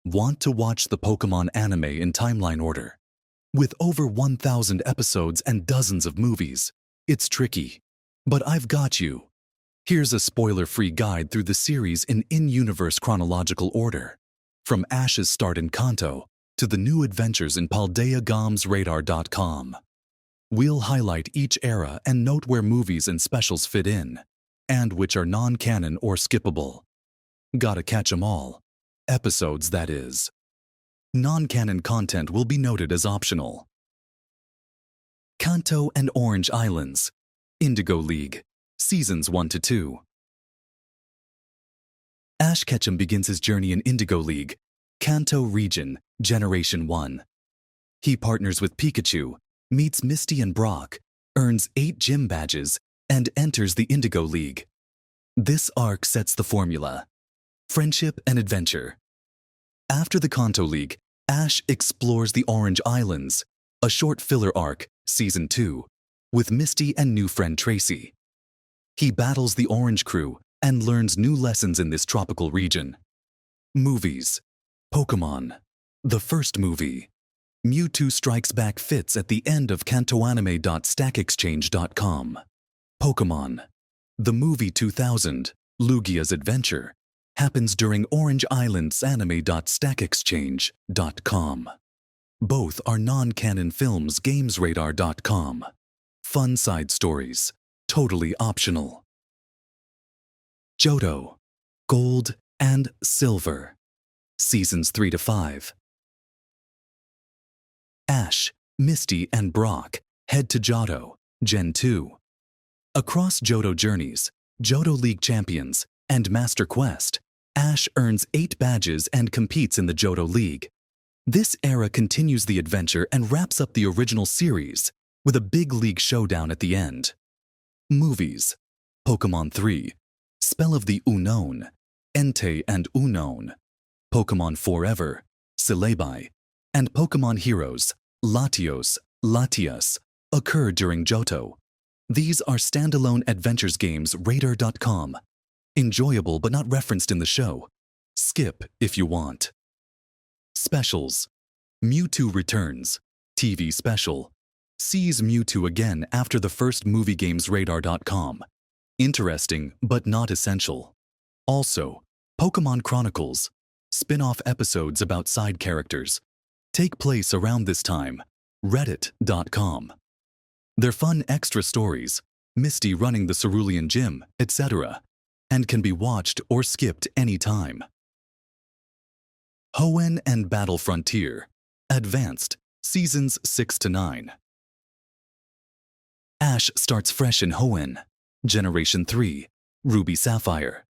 Want to watch the Pokemon anime in timeline order? With over 1,000 episodes and dozens of movies, it's tricky. But I've got you. Here's a spoiler-free guide through the series in-universe chronological order. From Ash's start in Kanto to the new adventures in Paldea Gom's Radar.com. We'll highlight each era and note where movies and specials fit in, and which are non-canon or skippable. Gotta catch 'em all. Episodes, that is. Non-canon content will be noted as optional. Kanto and Orange Islands, Indigo League, Seasons 1 to 2. Ash Ketchum begins his journey in Indigo League, Kanto region, Generation 1. He partners with Pikachu, meets Misty and Brock, earns 8 gym badges, and enters the Indigo League. This arc sets the formula: friendship and adventure. After the Kanto League, Ash explores the Orange Islands, a short filler arc, Season 2, with Misty and new friend Tracy. He battles the Orange Crew and learns new lessons in this tropical region. Movies. Pokemon. The first movie. Mewtwo Strikes Back fits at the end of kantoanime.stackexchange.com. Pokemon. The movie 2000, Lugia's Adventure, happens during Orange Island's anime.stackexchange.com. Both are non-canon films. gamesradar.com. Fun side stories. Totally optional. Johto. Gold and Silver. Seasons 3 to 5. Ash, Misty, and Brock head to Johto, Gen 2. Across Johto Journeys, Johto League Champions, and Master Quest, Ash earns 8 badges and competes in the Johto League. This era continues the adventure and wraps up the original series with a big league showdown at the end. Movies. Pokemon 3, Spell of the Unknown, Entei and Unknown, Pokemon Forever, Celebi, and Pokemon Heroes, Latios, Latias, occur during Johto. These are standalone adventures games. Radar.com. Enjoyable but not referenced in the show. Skip if you want. Specials. Mewtwo Returns, TV Special. Sees Mewtwo again after the first movie. Gamesradar.com. Interesting but not essential. Also, Pokemon Chronicles, spin-off episodes about side characters, take place around this time. Reddit.com. They're fun extra stories, Misty running the Cerulean Gym, etc., and can be watched or skipped anytime. Hoenn and Battle Frontier, Advanced, Seasons 6 to 9. Ash starts fresh in Hoenn, Generation 3, Ruby Sapphire.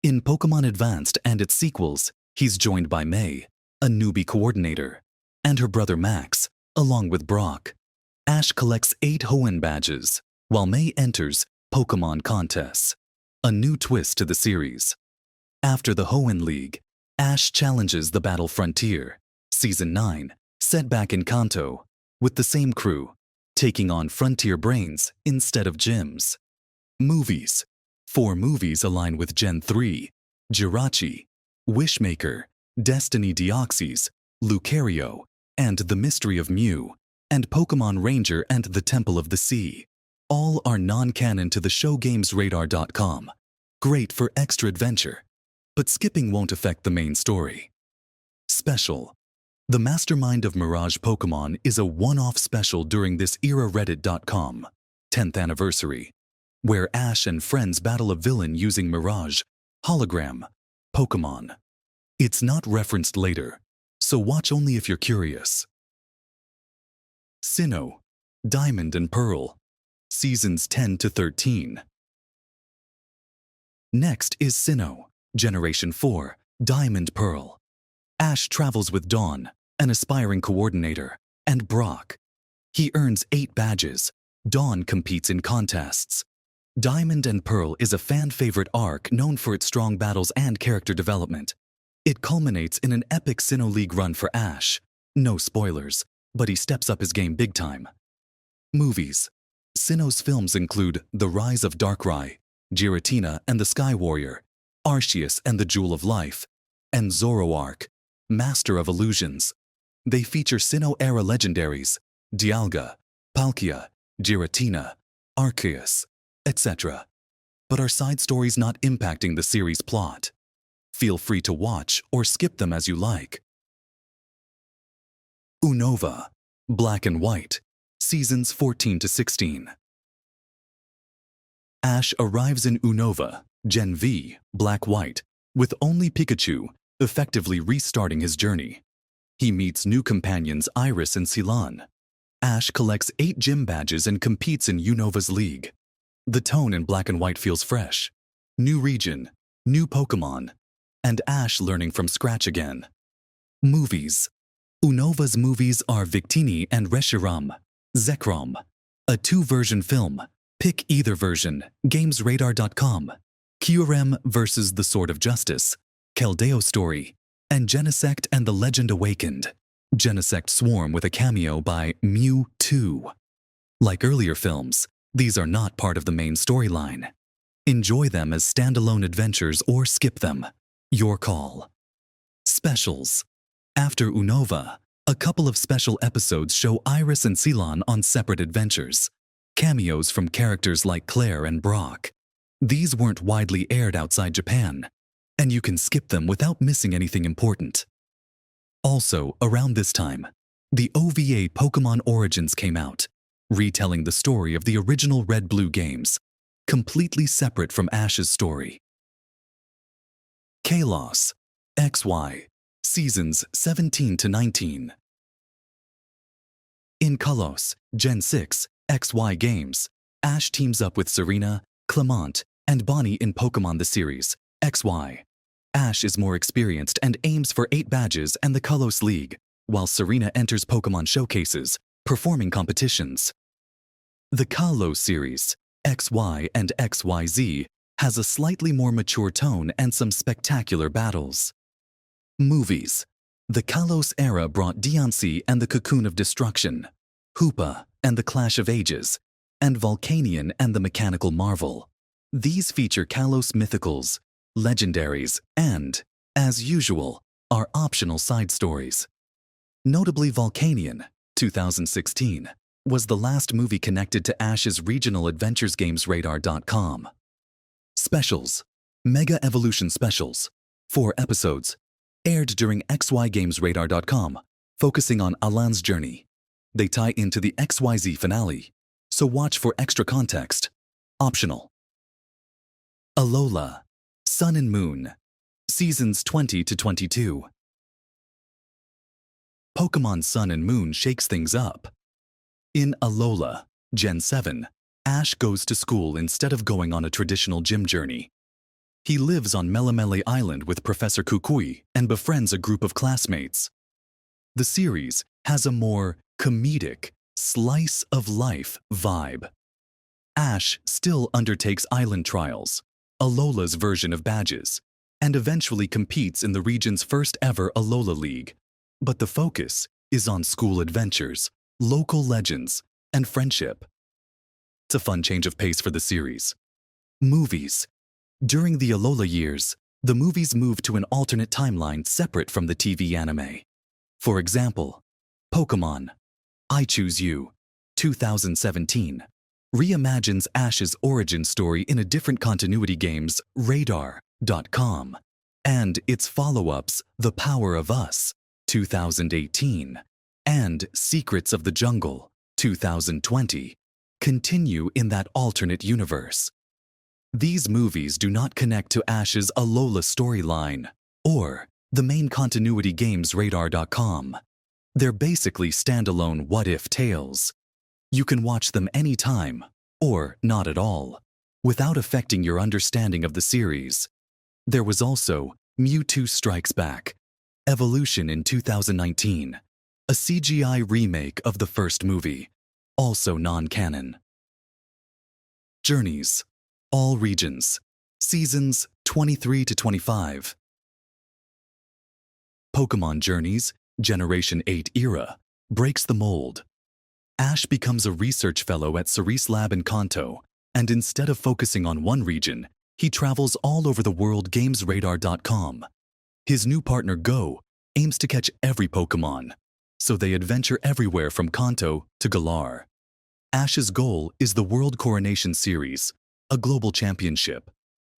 In Pokemon Advanced and its sequels, he's joined by May, a newbie coordinator, and her brother Max, along with Brock. Ash collects 8 Hoenn badges, while May enters Pokemon contests, a new twist to the series. After the Hoenn League, Ash challenges the Battle Frontier, Season 9, set back in Kanto, with the same crew, taking on Frontier Brains instead of gyms. Movies. 4 movies align with Gen 3, Jirachi, Wishmaker, Destiny Deoxys, Lucario, and The Mystery of Mew, and Pokemon Ranger and the Temple of the Sea. All are non-canon to the show. Gamesradar.com. Great for extra adventure, but skipping won't affect the main story. Special. The Mastermind of Mirage Pokemon is a one-off special during this era. Reddit.com. 10th anniversary, where Ash and friends battle a villain using Mirage, Hologram, Pokemon. It's not referenced later, so watch only if you're curious. Sinnoh, Diamond and Pearl, Seasons 10 to 13. Next is Sinnoh, Generation 4, Diamond Pearl. Ash travels with Dawn, an aspiring coordinator, and Brock. He earns 8 badges. Dawn competes in contests. Diamond and Pearl is a fan-favorite arc known for its strong battles and character development. It culminates in an epic Sinnoh League run for Ash. No spoilers, but he steps up his game big time. Movies. Sinnoh's films include The Rise of Darkrai, Giratina and the Sky Warrior, Arceus and the Jewel of Life, and Zoroark, Master of Illusions. They feature Sinnoh-era legendaries, Dialga, Palkia, Giratina, Arceus, etc., but are side stories not impacting the series' plot. Feel free to watch or skip them as you like. Unova, Black and White, Seasons 14 to 16. Ash arrives in Unova, Gen V, Black-White, with only Pikachu, effectively restarting his journey. He meets new companions Iris and Ceylon. Ash collects 8 gym badges and competes in Unova's league. The tone in Black and White feels fresh. New region, new Pokemon, and Ash learning from scratch again. Movies. Unova's movies are Victini and Reshiram, Zekrom, a 2-version film. Pick either version, gamesradar.com. Kyurem vs. the Sword of Justice, Keldeo Story, and Genesect and the Legend Awakened. Genesect Swarm with a cameo by Mewtwo. Like earlier films, these are not part of the main storyline. Enjoy them as standalone adventures or skip them. Your call. Specials. After Unova, a couple of special episodes show Iris and Ceylon on separate adventures. Cameos from characters like Claire and Brock. These weren't widely aired outside Japan, and you can skip them without missing anything important. Also, around this time, the OVA Pokemon Origins came out, retelling the story of the original Red-Blue games, completely separate from Ash's story. Kalos, XY, Seasons 17 to 19. In Kalos, Gen 6, XY games, Ash teams up with Serena, Clement, and Bonnie in Pokemon the series, XY. Ash is more experienced and aims for 8 badges and the Kalos League, while Serena enters Pokemon showcases, performing competitions. The Kalos series, XY and XYZ, has a slightly more mature tone and some spectacular battles. Movies. The Kalos era brought Diancie and the Cocoon of Destruction, Hoopa and the Clash of Ages, and Volcanion and the Mechanical Marvel. These feature Kalos mythicals, legendaries, and, as usual, are optional side stories. Notably, Volcanion, 2016, was the last movie connected to Ash's regional adventures gamesradar.com. Specials. Mega Evolution Specials. 4 episodes. Aired during xygamesradar.com, focusing on Alan's journey. They tie into the XYZ finale, so watch for extra context. Optional. Alola, Sun and Moon, Seasons 20 to 22. Pokemon Sun and Moon shakes things up. In Alola, Gen 7, Ash goes to school instead of going on a traditional gym journey. He lives on Melemele Island with Professor Kukui and befriends a group of classmates. The series has a more comedic, slice-of-life vibe. Ash still undertakes island trials, Alola's version of badges, and eventually competes in the region's first-ever Alola League. But the focus is on school adventures, local legends, and friendship. It's a fun change of pace for the series. Movies. During the Alola years, the movies moved to an alternate timeline separate from the TV anime. For example, Pokemon, I Choose You, 2017, reimagines Ash's origin story in a different continuity games Radar.com, and its follow-ups The Power of Us, 2018, and Secrets of the Jungle, 2020, continue in that alternate universe. These movies do not connect to Ash's Alola storyline or the main continuity games Radar.com. They're basically standalone what-if tales. You can watch them anytime, or not at all, without affecting your understanding of the series. There was also Mewtwo Strikes Back, Evolution in 2019, a CGI remake of the first movie, also non-canon. Journeys, all regions, Seasons 23 to 25. Pokemon Journeys, Generation 8 era, breaks the mold. Ash becomes a research fellow at Cerise Lab in Kanto, and instead of focusing on one region, he travels all over the world gamesradar.com. His new partner Go aims to catch every Pokemon, so they adventure everywhere from Kanto to Galar. Ash's goal is the World Coronation Series, a global championship.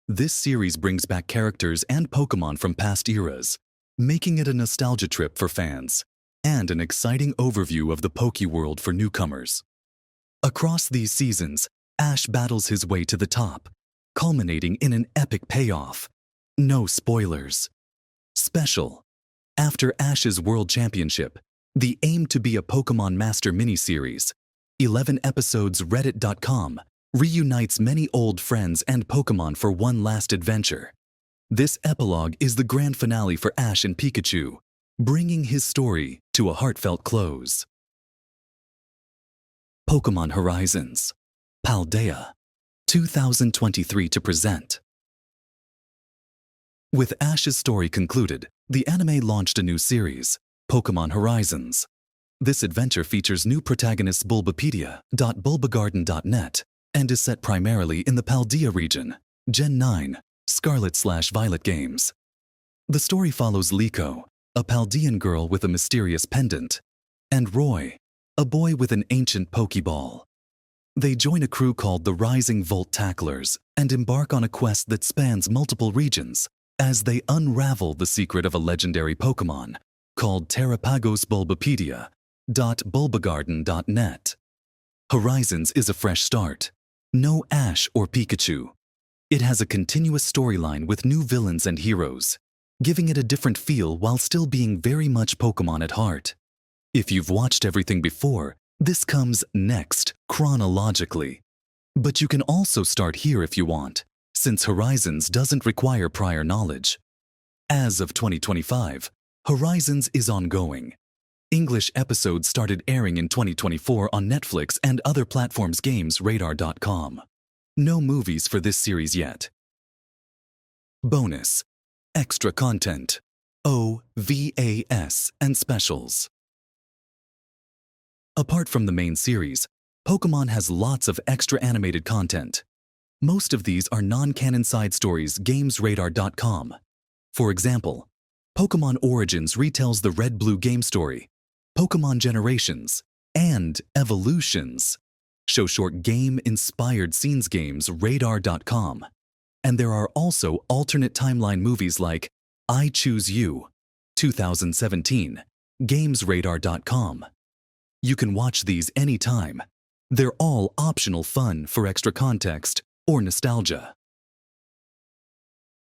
This series brings back characters and Pokemon from past eras, making it a nostalgia trip for fans and an exciting overview of the Pokeworld for newcomers. Across these seasons, Ash battles his way to the top, culminating in an epic payoff. No spoilers. Special. After Ash's World Championship, the Aim to be a Pokemon Master miniseries, 11 episodes Reddit.com, reunites many old friends and Pokemon for one last adventure. This epilogue is the grand finale for Ash and Pikachu, bringing his story to a heartfelt close. Pokemon Horizons, Paldea, 2023 to present. With Ash's story concluded, the anime launched a new series, Pokemon Horizons. This adventure features new protagonists Bulbapedia.bulbagarden.net and is set primarily in the Paldea region, Gen 9, Scarlet/Violet games. The story follows Liko, a Paldean girl with a mysterious pendant, and Roy, a boy with an ancient Pokeball. They join a crew called the Rising Volt Tacklers and embark on a quest that spans multiple regions as they unravel the secret of a legendary Pokemon called Terrapagos Bulbapedia.bulbagarden.net. Horizons is a fresh start. No Ash or Pikachu. It has a continuous storyline with new villains and heroes, giving it a different feel while still being very much Pokemon at heart. If you've watched everything before, this comes next, chronologically. But you can also start here if you want, since Horizons doesn't require prior knowledge. As of 2025, Horizons is ongoing. English episodes started airing in 2024 on Netflix and other platforms GamesRadar.com. No movies for this series yet. Bonus. Extra content. OVAS and specials. Apart from the main series, Pokemon has lots of extra animated content. Most of these are non-canon side stories GamesRadar.com. For example, Pokemon Origins retells the Red-Blue game story, Pokemon Generations, and Evolutions show short game-inspired scenes games Radar.com. And there are also alternate timeline movies like I Choose You, 2017, GamesRadar.com. You can watch these anytime. They're all optional fun for extra context or nostalgia.